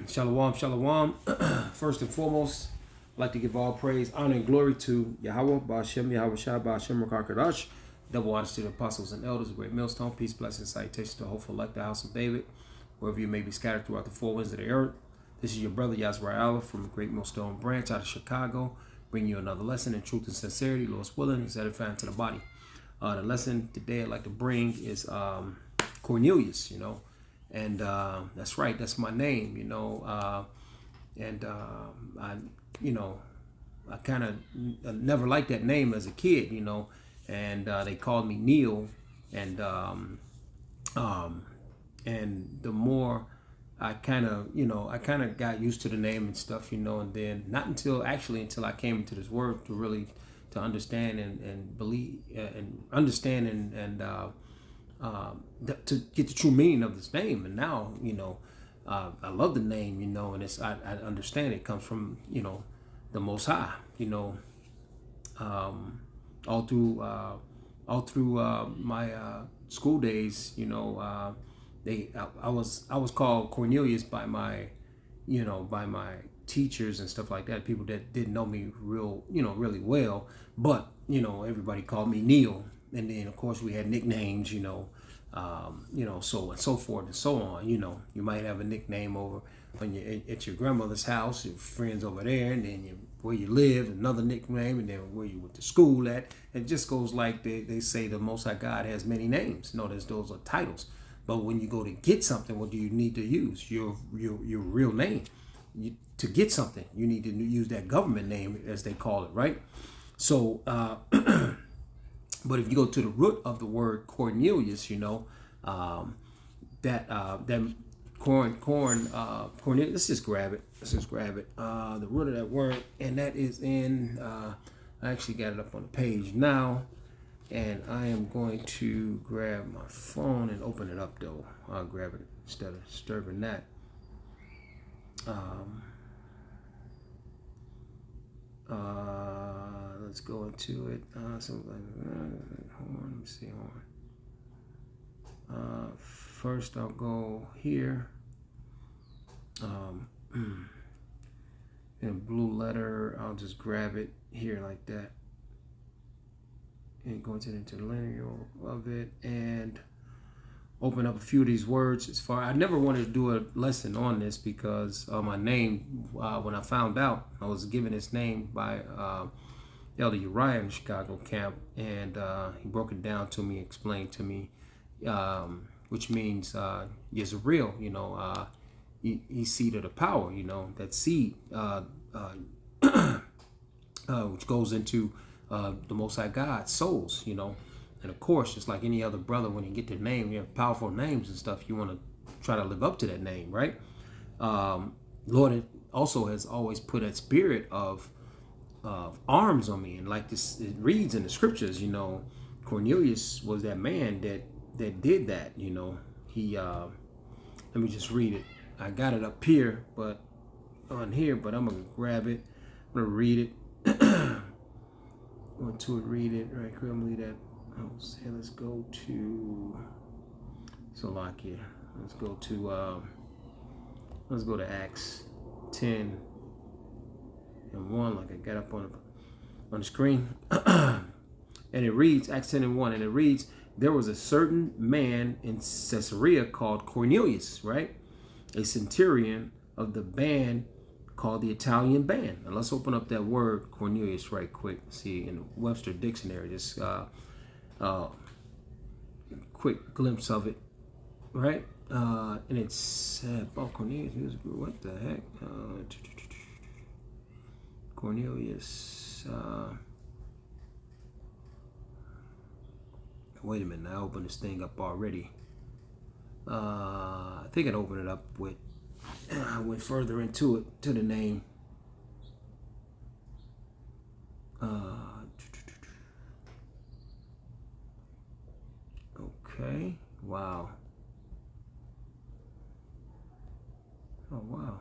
Shalom, shalom. First and foremost, I'd like to give all praise, honor, and glory to Yahweh, Ba'ashem, Yahweh Shai, Ba'ashem, Rakakadash, double honors to the apostles and elders, great millstone, peace, blessings, salutations to the hopeful elect, the house of David, wherever you may be scattered throughout the four winds of the earth. This is your brother Yazrael from the Great Millstone Branch out of Chicago, bringing you another lesson in truth and sincerity, Lord's willing, is edifying to the body. The lesson today I'd like to bring is Cornelius, and that's right, that's my name, I kind of never liked that name as a kid, and they called me Neil, and the more I kind of got used to the name and stuff, and then not until I came into this word to really to understand and believe and understand to get the true meaning of this name. And now, I love the name, and I understand it comes from, the Most High, all through my school days, I was called Cornelius by my teachers and stuff like that, people that didn't know me really well, but everybody called me Neil. And then of course we had nicknames, so and so forth and so on. You might have a nickname over when you're at your grandmother's house, your friends over there, and then where you live, another nickname, and then where you went to school at. It just goes like they say the Most High God has many names. Notice those are titles. But when you go to get something, what do you need to use? Your real name. To get something, you need to use that government name, as they call it, right? So, but if you go to the root of the word Cornelius, that Cornelius. Let's just grab it. The root of that word, and that is in. I actually got it up on the page now. And I am going to grab my phone and open it up, though. I'll grab it instead of disturbing that. Let's go into it. Hold on, let me see. First, I'll go here. In blue letter, I'll just grab it here like that. And go into the interlinear of it and open up a few of these words. I never wanted to do a lesson on this because my name, when I found out, I was given this name by Elder Uriah in the Chicago camp, and he broke it down to me, explained to me, which means Yisrael, he's seed of the power, that seed, which goes into the Most High God souls, and of course, just like any other brother, when you get their name, you have powerful names and stuff, you want to try to live up to that name, right? Lord also has always put a spirit of arms on me, and like this, it reads in the scriptures, Cornelius was that man that did that, he let me just read it. I got it up here, but on here, but I'm gonna grab it. I'm gonna read it. Want to read it right quick. I'm gonna leave that. Let's go to Salakia. Let's go to Acts 10 and 1, like I got up on the screen. And it reads, Acts 10 and 1, and it reads, there was a certain man in Caesarea called Cornelius, right? A centurion of the band called the Italian band. And let's open up that word Cornelius right quick. See in the Webster Dictionary, just quick glimpse of it, right? And it said, oh, Cornelius, what the heck? Cornelius. Wait a minute, I opened this thing up already. I think I'd open it up with. I went further into it, to the name. Okay. Wow. Oh, wow.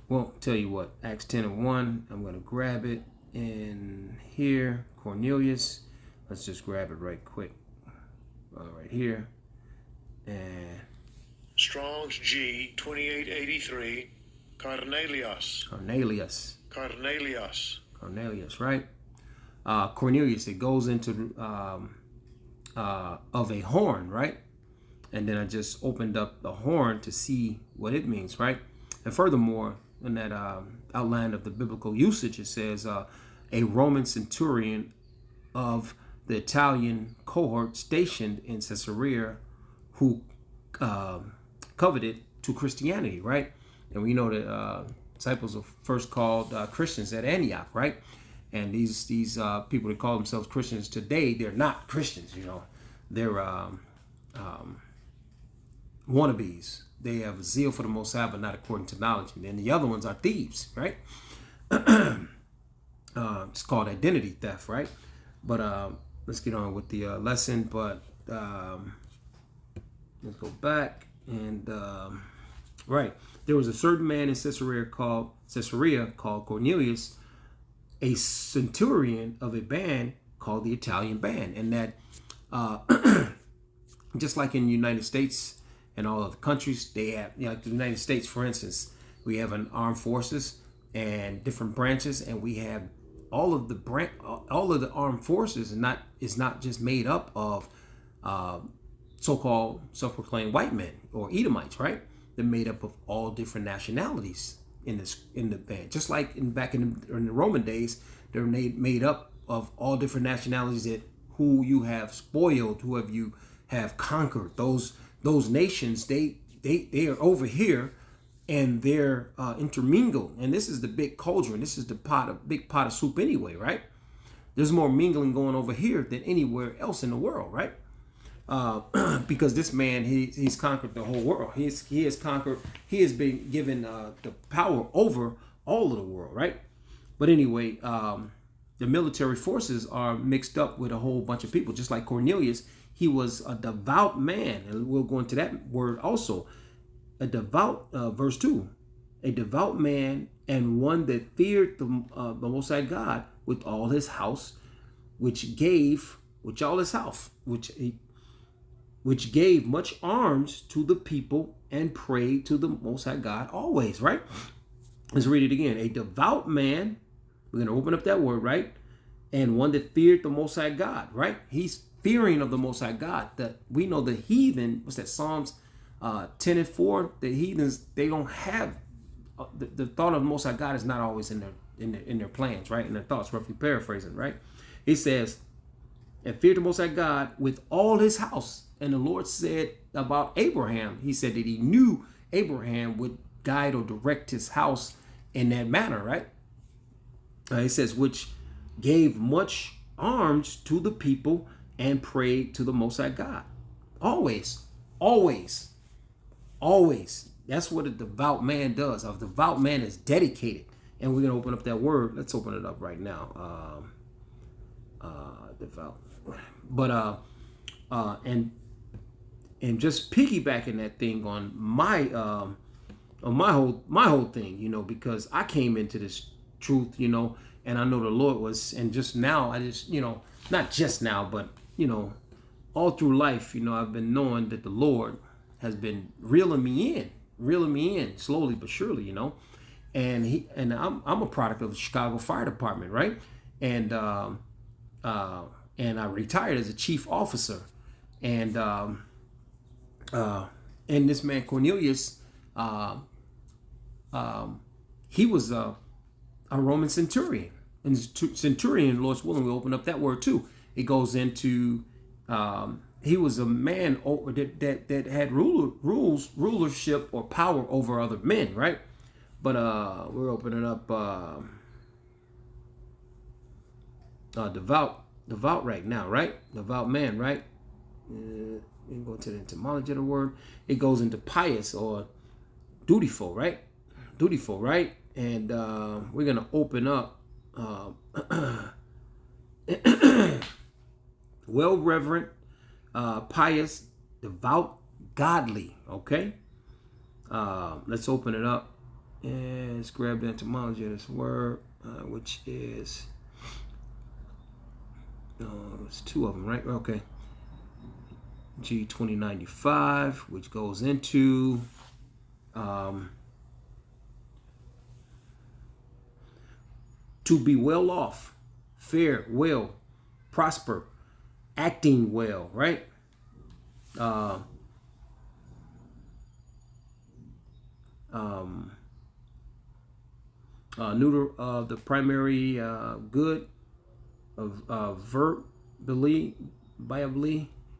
Well, tell you what, Acts 10 and 1, I'm going to grab it in here. Cornelius. Let's just grab it right quick. Right here. And Strong's G 2883, Cornelius. Cornelius. Cornelius. Cornelius, right? Cornelius, it goes into of a horn, right? And then I just opened up the horn to see what it means, right? And furthermore, in that outline of the biblical usage, it says a Roman centurion of the Italian cohort stationed in Caesarea who coveted to Christianity, right? And we know that disciples were first called Christians at Antioch, right? And these people that call themselves Christians today, they're not Christians, you know. They're wannabes. They have a zeal for the Most High, but not according to knowledge. And then the other ones are thieves, right? It's called identity theft, right? But let's get on with the lesson. But let's go back. And right, there was a certain man in Caesarea called Cornelius, a centurion of a band called the Italian band. And that just like in the United States and all other countries, they have, you know, like the United States, for instance, we have an armed forces and different branches, and we have all of the armed forces, and is not just made up of so-called self-proclaimed white men or Edomites, right? They're made up of all different nationalities in the band. Just like back in the Roman days, they're made up of all different nationalities that who you have spoiled, who you have conquered. Those nations, they are over here, and they're intermingled. And this is the big cauldron. This is the big pot of soup anyway, right? There's more mingling going over here than anywhere else in the world, right? Because this man, he's conquered the whole world. He has conquered. He has been given the power over all of the world, right? But anyway, the military forces are mixed up with a whole bunch of people. Just like Cornelius, he was a devout man, and we'll go into that word also. A devout, verse 2, a devout man and one that feared the Most High God with all his house, which gave much alms to the people and prayed to the Most High God always, right? Let's read it again. A devout man, we're going to open up that word, right? And one that feared the Most High God, right? He's fearing of the Most High God. That we know the heathen, what's that, Psalms 10:4, the heathens, they don't have the thought of the Most High God is not always in their plans, right? In their thoughts, roughly paraphrasing, right? It says, and feared the Most High God with all his house. And the Lord said about Abraham, he said that he knew Abraham would guide or direct his house in that manner, right? He says, which gave much alms to the people and prayed to the Most High God. Always, always, always. That's what a devout man does. A devout man is dedicated. And we're going to open up that word. Let's open it up right now. Devout. But, and just piggybacking that thing on my whole thing, you know, because I came into this truth, you know, and I know the Lord was, and just now, I just, you know, not just now, but, you know, all through life, you know, I've been knowing that the Lord has been reeling me in slowly but surely, you know, and I'm a product of the Chicago Fire Department, right? And I retired as a chief officer, and this man Cornelius, he was a Roman centurion, and centurion, Lord's willing, we'll open up that word too. It goes into he was a man that had rulership or power over other men, right? But we're opening up devout right now, right? Devout man, right? We can go into the etymology of the word. It goes into pious or dutiful, right? Dutiful, right? And we're gonna open up well reverent, pious, devout, godly. Okay. Let's open it up and let's grab the etymology of this word, which is it's two of them, right? Okay. G2095, which goes into to be well off, fare well, prosper, acting well, right? Neuter of the primary good of verbally,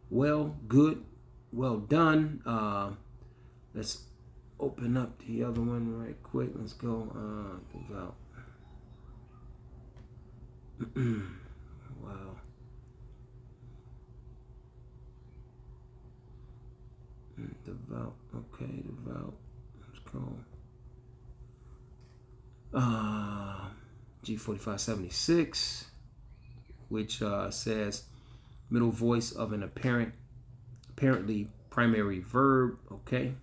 well, good, well done. Let's open up the other one right quick. Let's go. Devout. Wow. Devout. Okay, devout. Let's go. G4576, which says middle voice of an apparently primary verb. Okay.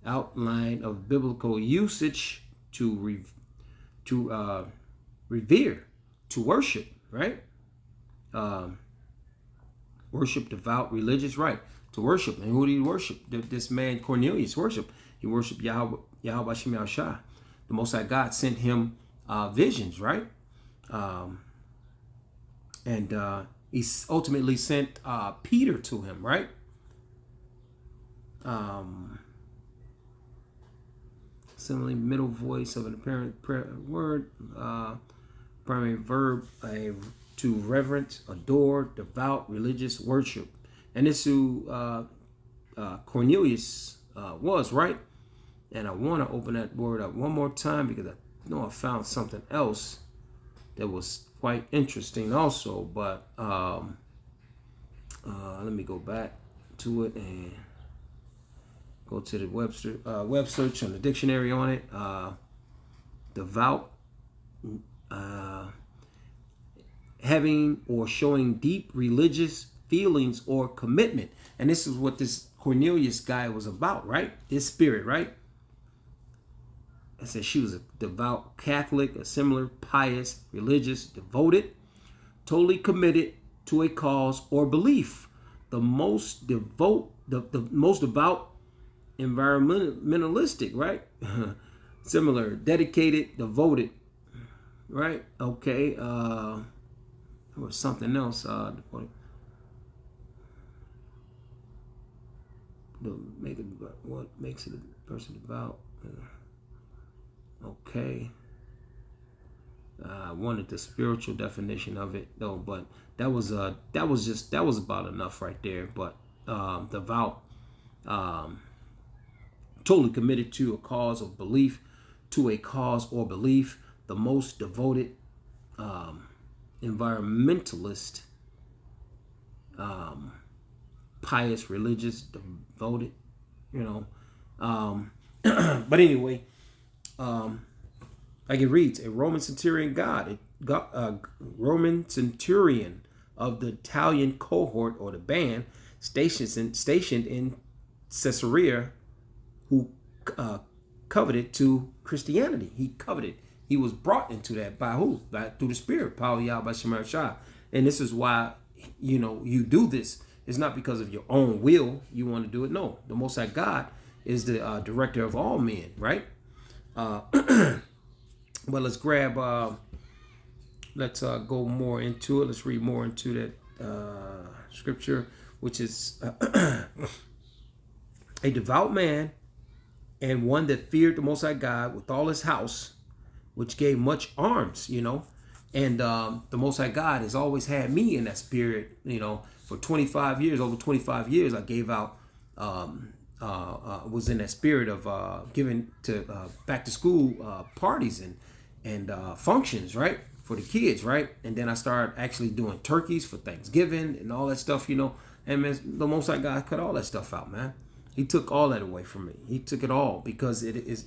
Outline of biblical usage to revere, to worship, right? Worship, devout, religious, right? To worship. And who did he worship? This man Cornelius worship. He worshiped Yahweh Shem Yahushua. The Most High God sent him visions, right? And he ultimately sent Peter to him, right? Similarly, middle voice of an apparent word, primary verb, to reverence, adore, devout, religious, worship. And this is who Cornelius was, right? And I want to open that word up one more time because I know I found something else that was quite interesting also. But let me go back to it and go to the web search on the dictionary on it. Devout, having or showing deep religious feelings or commitment. And this is what this Cornelius guy was about, right? His spirit, right? I said she was a devout Catholic, a similar pious, religious, devoted, totally committed to a cause or belief. The most devout, environmentalistic, right? Similar, dedicated, devoted, right? Okay. There was something else. What makes it a person devout? Okay. I wanted the spiritual definition of it though, but that was about enough right there. But devout, totally committed to a cause of belief, to a cause or belief, the most devoted, environmentalist, pious, religious, devoted, you know. But anyway, like it reads, a Roman centurion Roman centurion of the Italian cohort or the band stationed in Caesarea, who coveted to Christianity. He coveted. He was brought into that by who? Through the Spirit, power Yahweh Shema Shah. And this is why, you do this. It's not because of your own will you want to do it. No, the Most High God is the director of all men, right? But let's grab, let's go more into it. Let's read more into that scripture, which is a devout man and one that feared the Most High God with all his house, which gave much alms, And the Most High God has always had me in that spirit, for 25 years, over 25 years, I gave out, was in that spirit of giving to back to school parties and functions, right, for the kids, right? And then I started actually doing turkeys for Thanksgiving and all that stuff, And man, the Most High God cut all that stuff out, man. He took all that away from me. He took it all because it's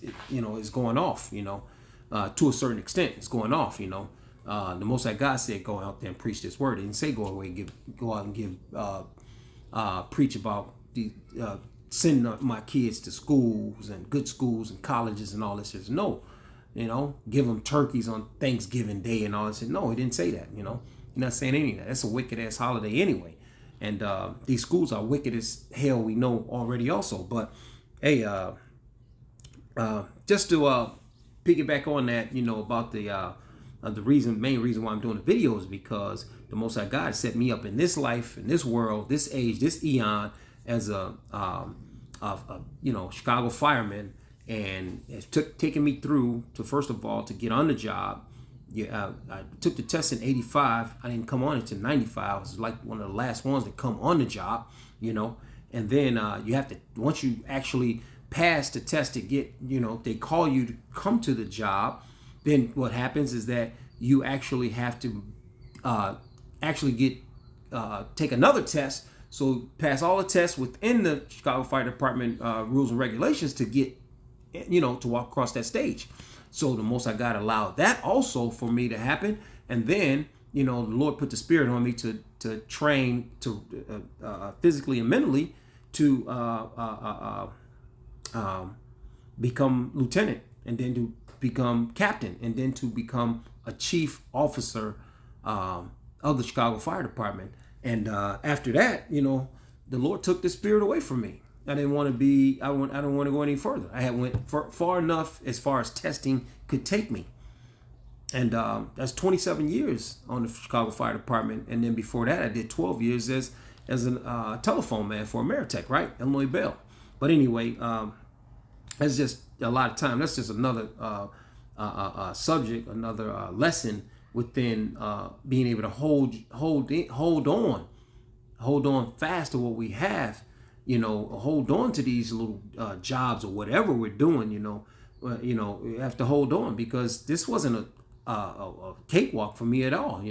going off, to a certain extent. It's going off, The Most High God said, "Go out there and preach this word." He didn't say go out and give, preach about sending my kids to schools and good schools and colleges and all this. No, give them turkeys on Thanksgiving Day and all this. No, he didn't say that. You're not saying any of that. That's a wicked ass holiday anyway. And these schools are wicked as hell, we know already also. But hey, just to piggyback on that, about the main reason why I'm doing the video is because the Most High God set me up in this life, in this world, this age, this eon, as a Chicago fireman, and it's taken me through to, first of all, to get on the job. Yeah, I took the test in '85. I didn't come on until '95. I was like one of the last ones to come on the job, And then you have to, once you actually pass the test to get, they call you to come to the job. Then what happens is that you actually have to take another test. So pass all the tests within the Chicago Fire Department rules and regulations to get, to walk across that stage. So the Most High God allowed that also for me to happen. And then, the Lord put the Spirit on me to train to physically and mentally to become lieutenant, and then to become captain, and then to become a chief officer of the Chicago Fire Department. And after that, the Lord took the Spirit away from me. I didn't want to be, I don't want to go any further. I had went far enough as far as testing could take me. And that's 27 years on the Chicago Fire Department. And then before that, I did 12 years as a telephone man for Ameritech, right? Illinois Bell. But anyway, that's just a lot of time. That's just another subject, another lesson within being able to hold on fast to what we have. Hold on to these little jobs or whatever we're doing. We have to hold on, because this wasn't a cakewalk for me at all.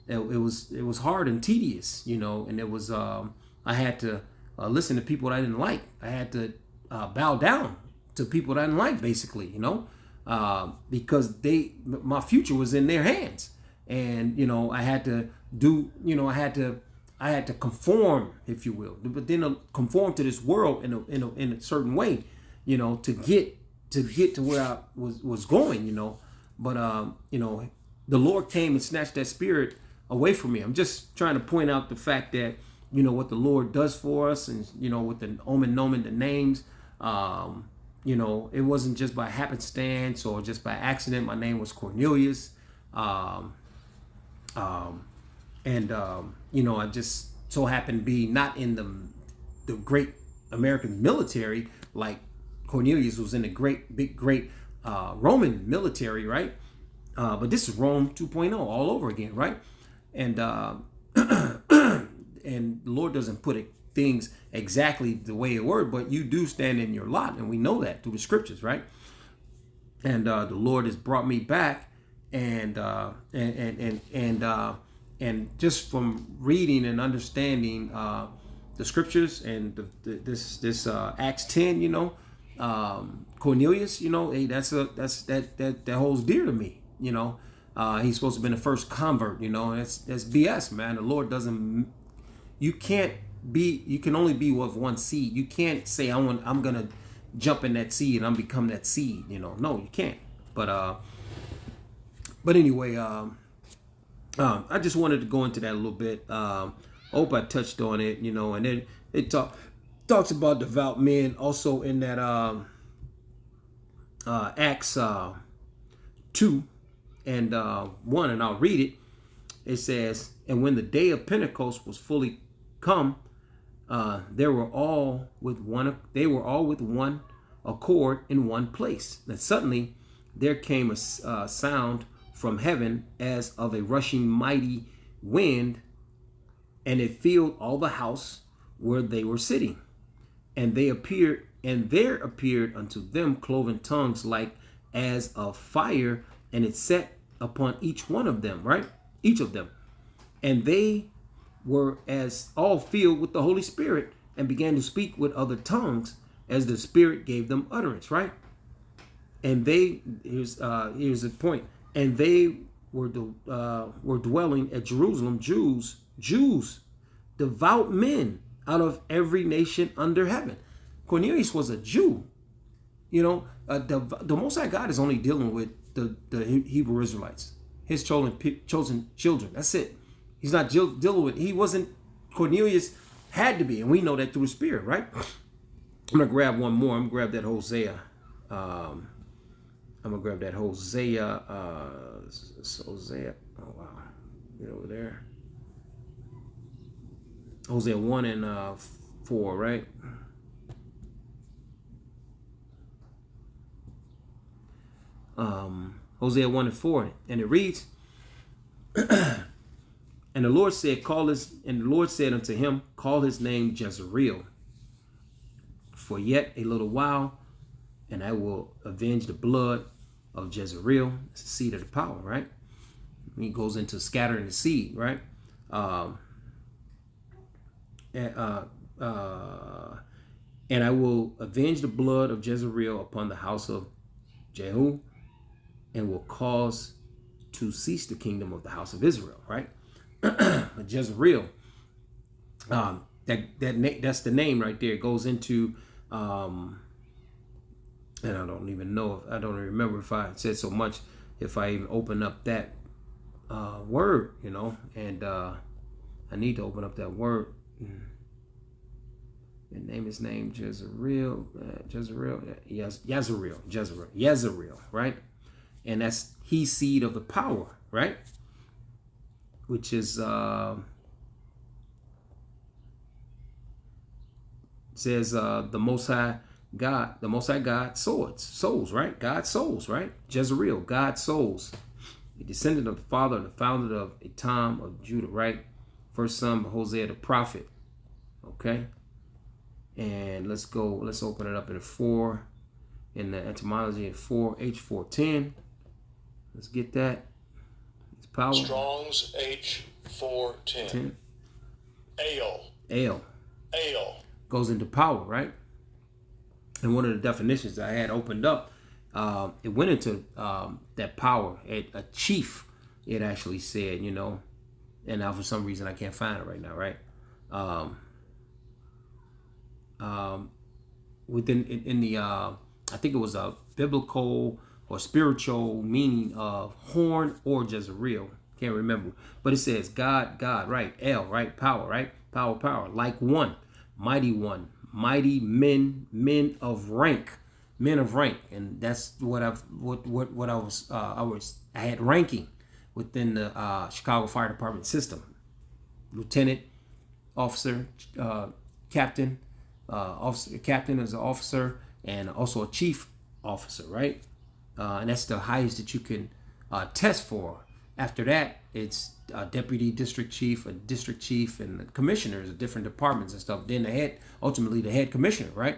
It was hard and tedious. And it was I had to listen to people that I didn't like. I had to bow down to people that I didn't like, basically. Because my future was in their hands, and I had to do. I had to conform, if you will, but then conform to this world in a certain way, to get to where I was going, But the Lord came and snatched that Spirit away from me. I'm just trying to point out the fact that what the Lord does for us, and with the omen, the names. It wasn't just by happenstance or just by accident. My name was Cornelius. I just so happened to be not in the great American military like Cornelius was in the great Roman military, right? But this is Rome 2.0 all over again, right? And and the Lord doesn't put things exactly the way it were, but you do stand in your lot, and we know that through the scriptures, right? And the Lord has brought me back, and just from reading and understanding the scriptures and this Acts 10, Cornelius, hey, that holds dear to me. He's supposed to have been the first convert. That's BS, man. The Lord doesn't. You can only be with one seed. You can't say I'm gonna jump in that seed and I'm become that seed. No, you can't. But anyway, I just wanted to go into that a little bit. I hope I touched on it, and then it talks about devout men also in that Acts 2 and 1, and I'll read it. It says, "And when the day of Pentecost was fully come, they were all with one accord in one place. And suddenly there came a sound from heaven as of a rushing mighty wind, and it filled all the house where they were sitting. And there appeared unto them cloven tongues like as of fire, and it sat upon each one of them," right? Each of them. "And they were as all filled with the Holy Spirit, and began to speak with other tongues as the Spirit gave them utterance," right? And here's the point. "And they were dwelling at Jerusalem, Jews, devout men out of every nation under heaven." Cornelius was a Jew. The Most High God is only dealing with the Hebrew Israelites, his chosen children. That's it. He's not dealing with. He wasn't Cornelius had to be, and we know that through the Spirit, right? I'm gonna grab one more. I'm gonna grab that Hosea. I'm gonna grab that Hosea. Hosea. Oh wow, get over there. Hosea 1 and 4, right? Hosea 1 and 4, and it reads, and the Lord said, unto him, call his name Jezreel, for yet a little while, and I will avenge the blood of Jezreel. It's the seed of the power, right? He goes into scattering the seed, right? And I will avenge the blood of Jezreel upon the house of Jehu, and will cause to cease the kingdom of the house of Israel, right? Jezreel, that's the name right there. It goes into, and I don't even know, I don't remember if I said so much, if I even open up that word, you know, and I need to open up that word. And name his name Jezreel, Jezreel, right? And that's he seed of the power, right? Which is says the Most High God souls, right? God's souls, right? Jezreel, God's souls, a descendant of the father, the founder of Etam of Judah, right? First son of Hosea the prophet. Okay, and let's open it up in 4 in the etymology in 4 H410. Let's get that. It's power. Strong's H410. Ale Goes into power, right? And one of the definitions I had opened up, it went into that power. A chief, it actually said, you know, and now for some reason I can't find it right now, right? Within in the I think it was a biblical or spiritual meaning of horn or Jezreel. Can't remember, but it says God, right? El, right? Power, right? Power, like one, mighty men of rank, and that's what I had ranking within the Chicago Fire Department system. Lieutenant, officer, captain. Captain is an officer, and also a chief officer, right? And that's the highest that you can test for. After that, it's a deputy district chief, a district chief, and the commissioners of different departments and stuff. Then ultimately the head commissioner, right?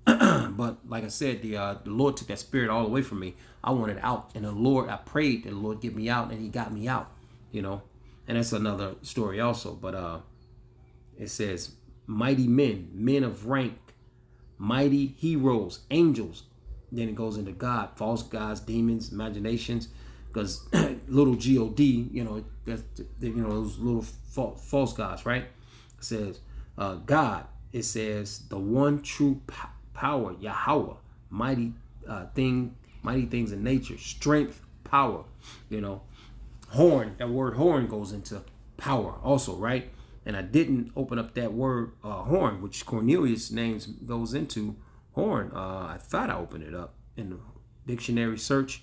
But like I said, the Lord took that spirit all away from me. I wanted out, and I prayed that the Lord get me out, and He got me out, you know. And that's another story also. But it says mighty men of rank, mighty heroes, angels. Then it goes into God, false gods, demons, imaginations, because little God, you know, that's, you know, those little false gods, right? It says God. It says the one true power, Yahweh, mighty things in nature, strength, power. You know, horn. That word horn goes into power also, right? And I didn't open up that word horn, which Cornelius' names goes into horn. I thought I opened it up in the dictionary search.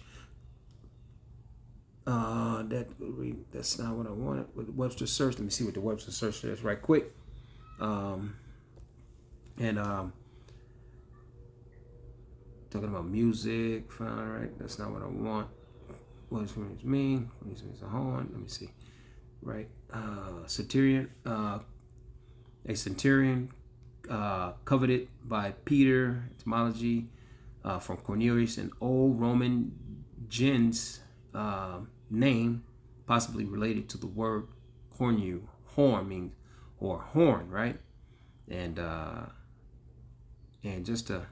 That's not what I wanted. With Webster search, let me see what the Webster search says right quick. Talking about music, fine, right? That's not what I want. What does it mean? What does it mean? A horn. Let me see. Right, centurion, a centurion, coveted by Peter. Etymology from Cornelius, an old Roman gens name, possibly related to the word cornu, horn means, or horn, right? And just to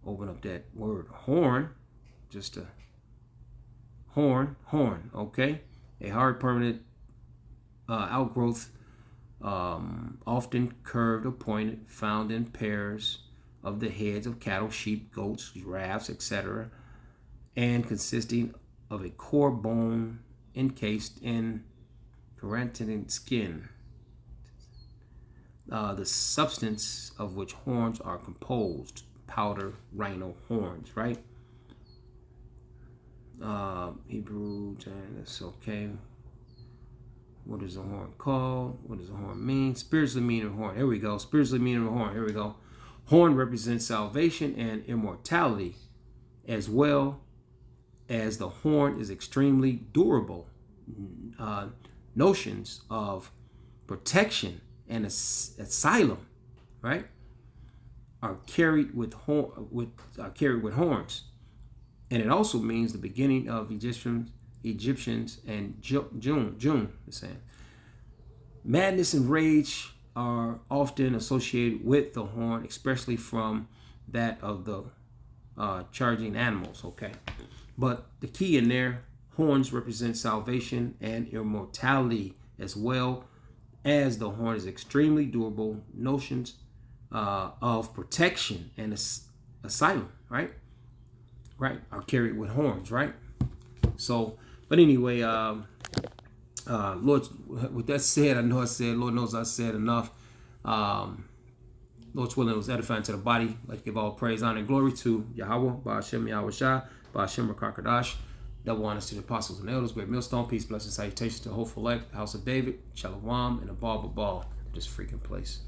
open up that word horn, just to horn, okay. A hard permanent outgrowth, often curved or pointed, found in pairs of the heads of cattle, sheep, goats, giraffes, etc., and consisting of a core bone encased in keratin skin. the substance of which horns are composed. Powder rhino horns, right? Hebrew, that's okay. What is a horn called? What does a horn mean? Spiritually meaning of horn. Here we go. Spiritually meaning of horn. Here we go. Horn represents salvation and immortality, as well as the horn is extremely durable. Notions of protection and asylum, right, are carried with horns, and it also means the beginning of Egyptians and June. It's saying madness and rage are often associated with the horn, especially from that of the charging animals. Okay, but the key in there, horns represent salvation and immortality, as well as the horn is extremely durable. Notions of protection and asylum, right, are carried with horns, right? So, but anyway, Lord, with that said, I know I said, Lord knows I said enough. Lord's willing, it was edifying to the body. Let's give all praise, honor, and glory to Yahweh, Ba'ashem Yahweh Shah, Ba'ashem Rakakadash. Double honors to the apostles and elders, great millstone, peace, blessings, salutations to the hopeful elect, the house of David, Shalom, and the ball, this freaking place.